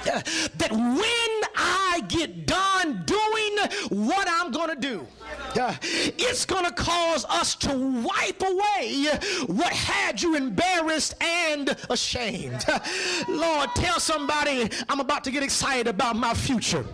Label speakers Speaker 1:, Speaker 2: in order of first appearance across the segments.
Speaker 1: that when I get done doing what I'm going to do, it's going to cause us to wipe away what had you embarrassed and ashamed. Lord, tell somebody I'm about to get excited about my future.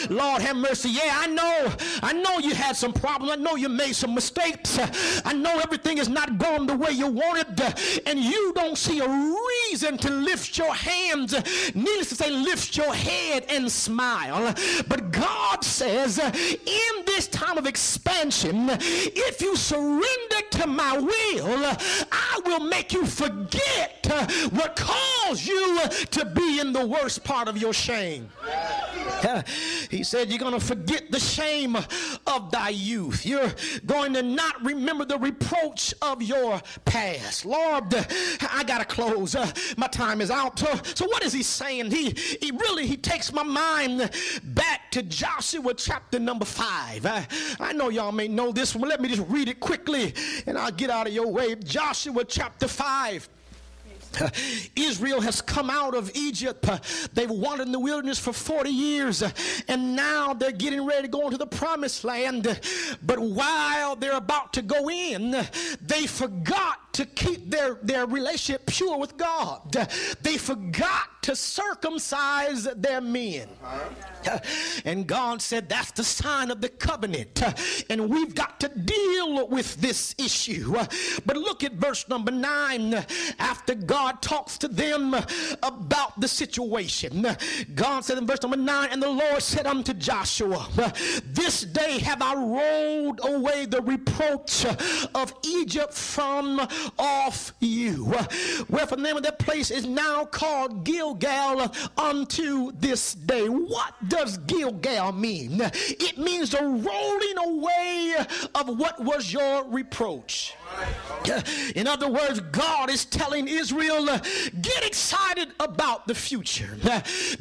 Speaker 1: Lord have mercy. Yeah, I know you had some problems. I know you made some mistakes. I know everything is not going the way you wanted, and you don't see a reason to lift your hands, needless to say, lift your head and smile. But God says, in this time of expansion, if you surrender to my will, I will make you forget what caused you to be in the worst part of your shame. He said, you're going to forget the shame of thy youth. You're going to not remember the reproach of your past. Lord, I got to close. My time is out. So what is he saying? He takes my mind back to Joshua chapter number 5. I know y'all may know this one. Let me just read it quickly and I'll get out of your way. Joshua chapter 5. Israel has come out of Egypt. They've wandered in the wilderness for 40 years, and now they're getting ready to go into the promised land. But while they're about to go in, they forgot to keep their relationship pure with God. They forgot to circumcise their men. And God said that's the sign of the covenant, and we've got to deal with this issue. But look at verse number 9. After God talks to them about the situation, God said in verse number 9, and the Lord said unto Joshua, this day have I rolled away the reproach of Egypt from off you. Wherefore the name of that place is now called Gilgal unto this day. What does Gilgal mean? It means the rolling away of what was your reproach. In other words, God is telling Israel, get excited about the future,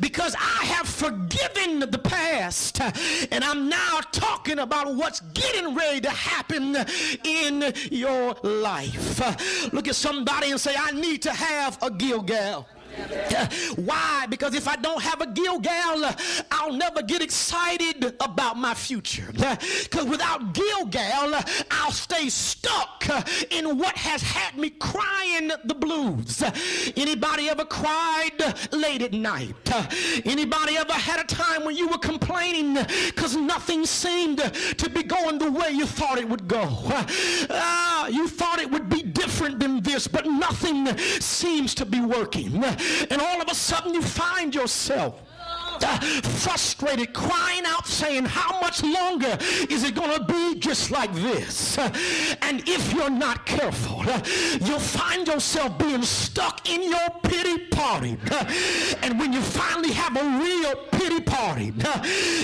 Speaker 1: because I have forgiven the past, and I'm now talking about what's getting ready to happen in your life. Look at somebody and say, I need to have a Gilgal. Why? Because if I don't have a Gilgal, I'll never get excited about my future. Because without Gilgal, I'll stay stuck in what has had me crying the blues. Anybody ever cried late at night? Anybody ever had a time when you were complaining because nothing seemed to be going the way you thought it would go? You thought it would be different than this, but nothing seems to be working. And all of a sudden you find yourself frustrated, crying out, saying, how much longer is it going to be just like this? And if you're not careful, you'll find yourself being stuck in your pity party. And when you finally have a real pity party,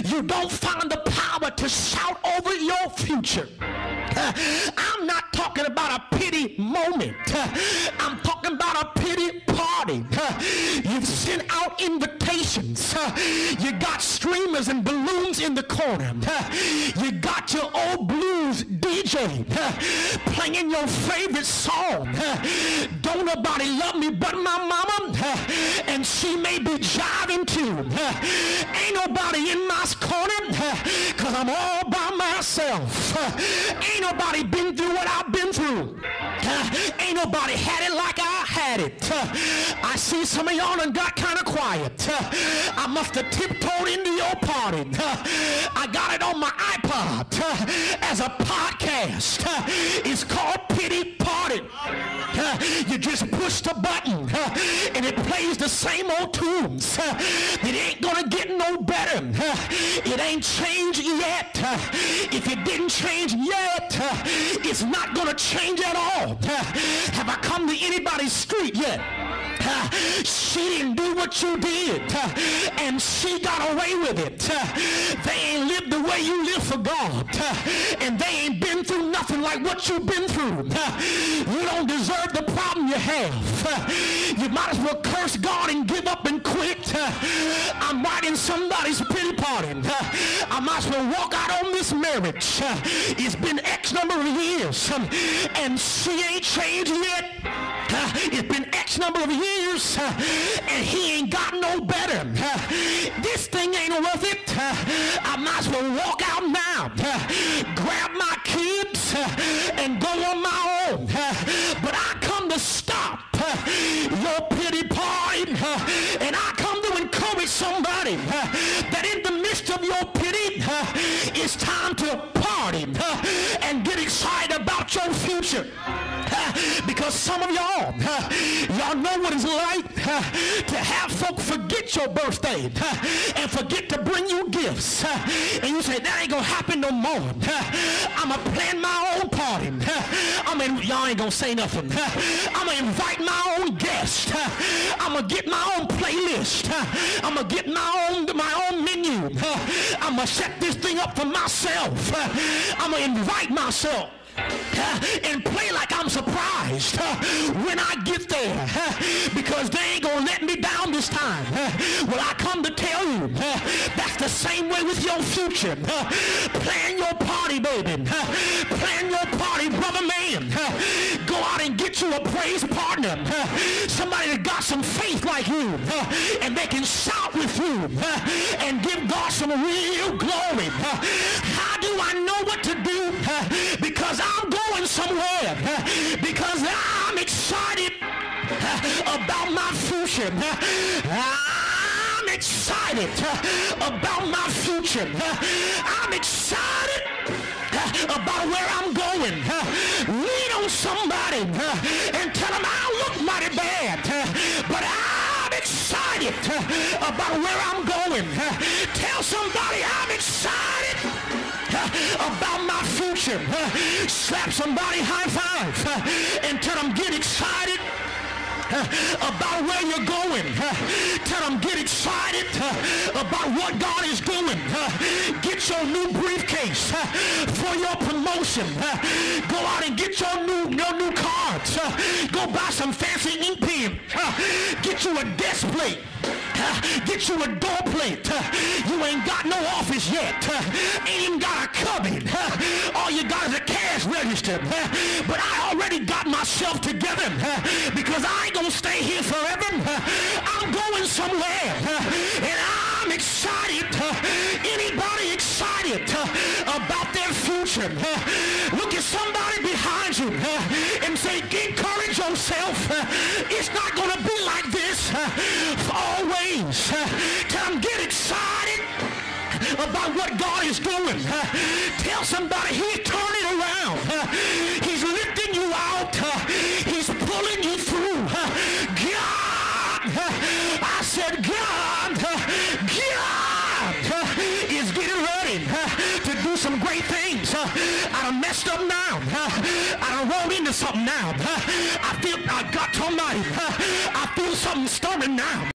Speaker 1: you don't find the power to shout over your future. I'm not talking about a pity moment. I'm talking about a pity party. You've sent out invitations. You got streamers and balloons in the corner. You got your old blues DJ playing your favorite song. Don't nobody love me but my mama, and she may be jiving too. Ain't nobody in my corner, because I'm all by myself. Ain't nobody been through what I've been through. Ain't nobody had it like I had it. I see some of y'all done got kind of quiet. I must have tiptoed into your party. I got it on my iPod as a podcast. It's called Pity Party. You just push the button and it plays the same old tunes. It ain't gonna get no better. It ain't changed yet. If it didn't change yet, it's not gonna change at all. Have I come to anybody's street yet? She didn't do what you did, and she got away with it. They ain't lived the way you live for God, and they ain't been through nothing like what you've been through. You don't deserve the problem you have. You might as well curse God and give up and quit. I'm right in somebody's pity party. I might as well walk out on this marriage. It's been X number of years, and she ain't changed yet. It's been X number of years, and he ain't got no better. This thing ain't worth it. I might as well walk out now, grab my kids, and go on my own. But I come to stop your pity party, and I come to encourage somebody that in the midst of your pity, it's time to party and get excited about your future. Because some of y'all know what it's like to have folk forget your birthday and forget to bring you gifts. And you say, that ain't gonna happen no more. I'm gonna plan my own party. Y'all ain't gonna say nothing. I'm gonna invite my own guest. I'm gonna get my own playlist. I'm gonna get my own menu. I'm gonna set this thing up for myself. I'm gonna invite myself and play like I'm surprised when I get there, because they ain't gonna let me down this time. Well, I come to tell you, that's the same way with your future. Plan your party, baby. Plan your party, brother man. Go out and get you a praise partner, somebody that got some faith like you, and they can shout with you and give God some real glory. How do I know what to do? Because I'm going somewhere, because I'm excited about my future. I'm excited about my future. I'm excited about where I'm going. Lean on somebody and tell them I look mighty bad, but I'm excited about where I'm going. Tell somebody I'm excited about my future. Slap somebody high five and tell them get excited about where you're going. Tell them get excited about what God is doing. Get your new briefcase for your promotion. Go out and get your new cards. Go buy some fancy ink pen. Get you a desk plate. Get you a door plate. You ain't got no office yet. Ain't even got a cubby. All you got is a cash register. But I already got myself together because I ain't gonna stay here forever. I'm going somewhere, and I'm excited. Anybody excited about their future? Look at somebody behind you and say, encourage yourself. It's not gonna be like this always. Tell them get excited about what God is doing. Tell somebody he's turning around. He's lifting you out. He's pulling you through. God, I said God is getting ready to do some great things. I done messed up now. I done rolled into something now. I feel, God Almighty, I feel something stirring now.